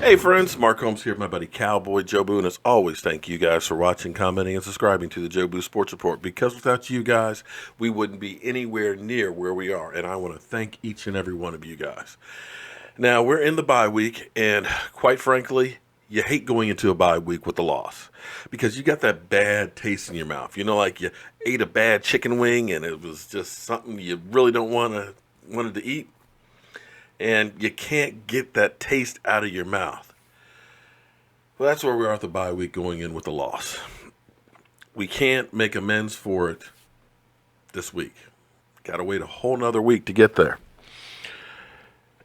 Hey friends, Mark Holmes here with my buddy CowboyJobu, and as always, thank you guys for watching, commenting, and subscribing to the Jobu Sports Report, because without you guys, we wouldn't be anywhere near where we are, and I want to thank each and every one of you guys. Now, we're in the bye week, and quite frankly, you hate going into a bye week with a loss, because you got that bad taste in your mouth. You know, like you ate a bad chicken wing, and it was just something you really don't wanted to eat. And you can't get that taste out of your mouth. Well, that's where we are at the bye week, going in with a loss. We can't make amends for it this week. Got to wait a whole nother week to get there.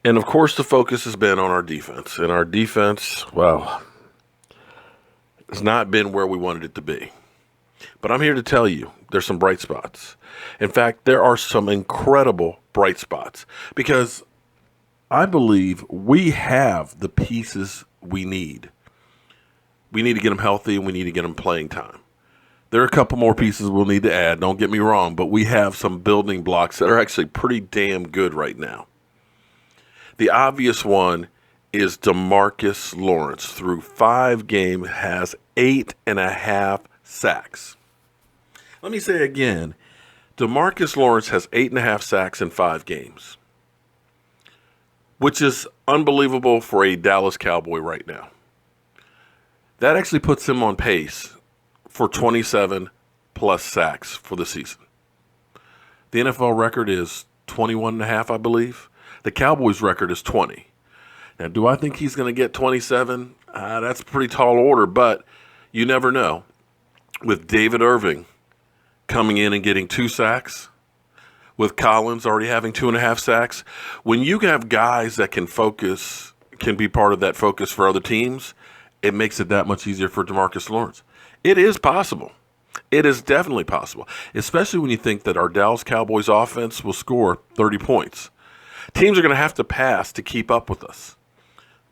And of course, the focus has been on our defense. And our defense, well, has not been where we wanted it to be. But I'm here to tell you, there's some bright spots. In fact, there are some incredible bright spots, because I believe we have the pieces we need. We need to get them healthy, and we need to get them playing time. There are a couple more pieces we'll need to add, don't get me wrong, but we have some building blocks that are actually pretty damn good right now. The obvious one is DeMarcus Lawrence. Through 5 games, has 8.5 sacks. Let me say again, DeMarcus Lawrence has 8.5 sacks in 5 games. Which is unbelievable for a Dallas Cowboy right now. That actually puts him on pace for 27 plus sacks for the season. The NFL record is 21.5, I believe. The Cowboys record is 20. Now, do I think he's going to get 27? That's a pretty tall order, but you never know. With David Irving coming in and getting 2 sacks, with Collins already having 2.5 sacks, when you have guys that can be part of that focus for other teams, it makes it that much easier for DeMarcus Lawrence. It is possible. It is definitely possible, especially when you think that our Dallas Cowboys offense will score 30 points. Teams are going to have to pass to keep up with us,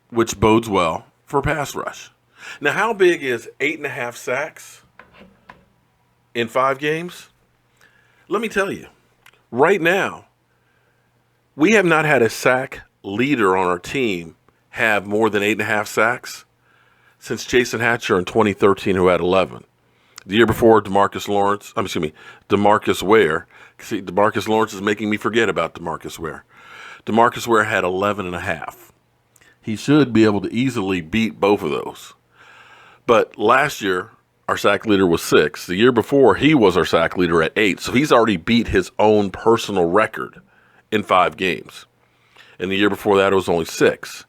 which bodes well for pass rush. Now, how big is 8.5 sacks in 5 games? Let me tell you. Right now, we have not had a sack leader on our team have more than 8.5 sacks since Jason Hatcher in 2013, who had 11. The year before, DeMarcus Ware. See, DeMarcus Lawrence is making me forget about DeMarcus Ware. DeMarcus Ware had 11.5. He should be able to easily beat both of those. But last year, our sack leader was 6. The year before, he was our sack leader at 8. So he's already beat his own personal record in 5 games. And the year before that, it was only 6.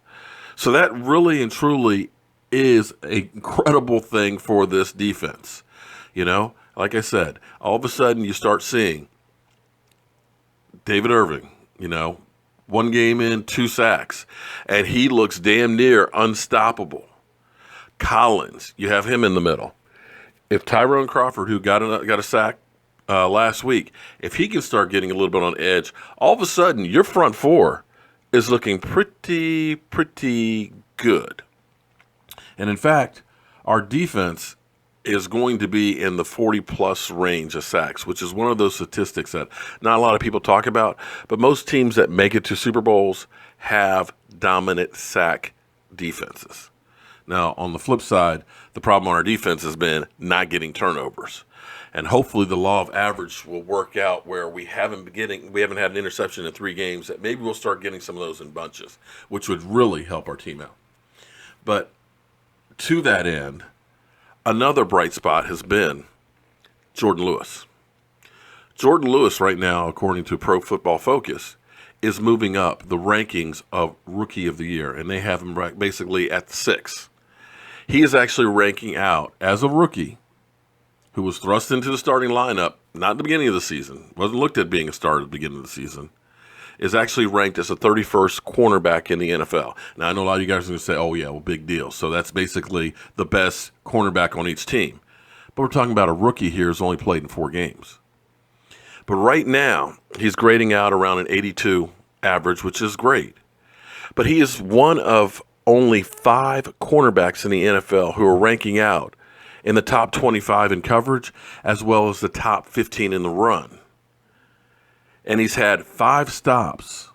So that really and truly is an incredible thing for this defense. You know, like I said, all of a sudden you start seeing David Irving, 1 game in, 2 sacks. And he looks damn near unstoppable. Collins, you have him in the middle. If Tyrone Crawford, who got a sack last week, if he can start getting a little bit on edge, all of a sudden your front 4 is looking pretty good. And in fact, our defense is going to be in the 40-plus range of sacks, which is one of those statistics that not a lot of people talk about, but most teams that make it to Super Bowls have dominant sack defenses. Now, on the flip side, the problem on our defense has been not getting turnovers. And hopefully the law of average will work out where we haven't had an interception in 3 games, that maybe we'll start getting some of those in bunches, which would really help our team out. But to that end, another bright spot has been Jourdan Lewis. Jourdan Lewis right now, according to Pro Football Focus, is moving up the rankings of Rookie of the Year, and they have him basically at 6. He is actually ranking out as a rookie who was thrust into the starting lineup, not at the beginning of the season, wasn't looked at being a starter at the beginning of the season, is actually ranked as the 31st cornerback in the NFL. Now, I know a lot of you guys are going to say, oh, yeah, well, big deal. So that's basically the best cornerback on each team. But we're talking about a rookie here who's only played in 4 games. But right now, he's grading out around an 82 average, which is great. But he is one of only 5 cornerbacks in the NFL who are ranking out in the top 25 in coverage, as well as the top 15 in the run. And he's had 5 stops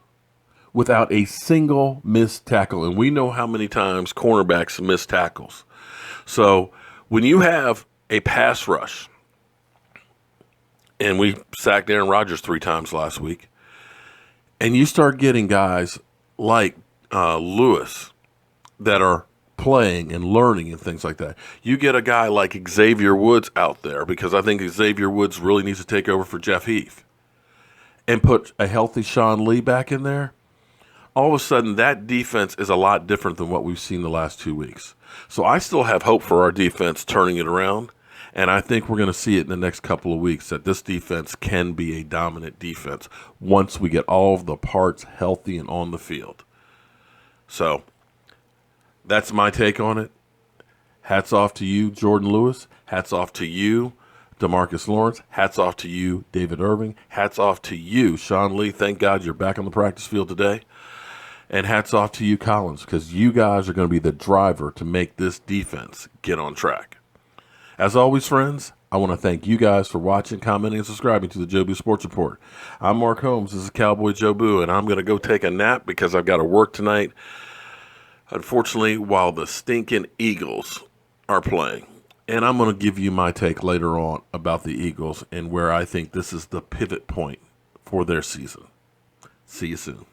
without a single missed tackle. And we know how many times cornerbacks miss tackles. So when you have a pass rush, and we sacked Aaron Rodgers 3 times last week, and you start getting guys like Lewis that are playing and learning and things like that. You get a guy like Xavier Woods out there, because I think Xavier Woods really needs to take over for Jeff Heath, and put a healthy Sean Lee back in there. All of a sudden, that defense is a lot different than what we've seen the last 2 weeks. So I still have hope for our defense turning it around, and I think we're going to see it in the next couple of weeks, that this defense can be a dominant defense once we get all of the parts healthy and on the field. So that's my take on it. Hats off to you, Jourdan Lewis. Hats off to you, DeMarcus Lawrence. Hats off to you, David Irving. Hats off to you, Sean Lee. Thank God you're back on the practice field today. And hats off to you, Collins, because you guys are going to be the driver to make this defense get on track. As always, friends, I want to thank you guys for watching, commenting, and subscribing to the Jobu Sports Report. I'm Mark Holmes. This is Cowboy Jobu, and I'm going to go take a nap because I've got to work tonight. Unfortunately, while the stinking Eagles are playing. And I'm going to give you my take later on about the Eagles and where I think this is the pivot point for their season. See you soon.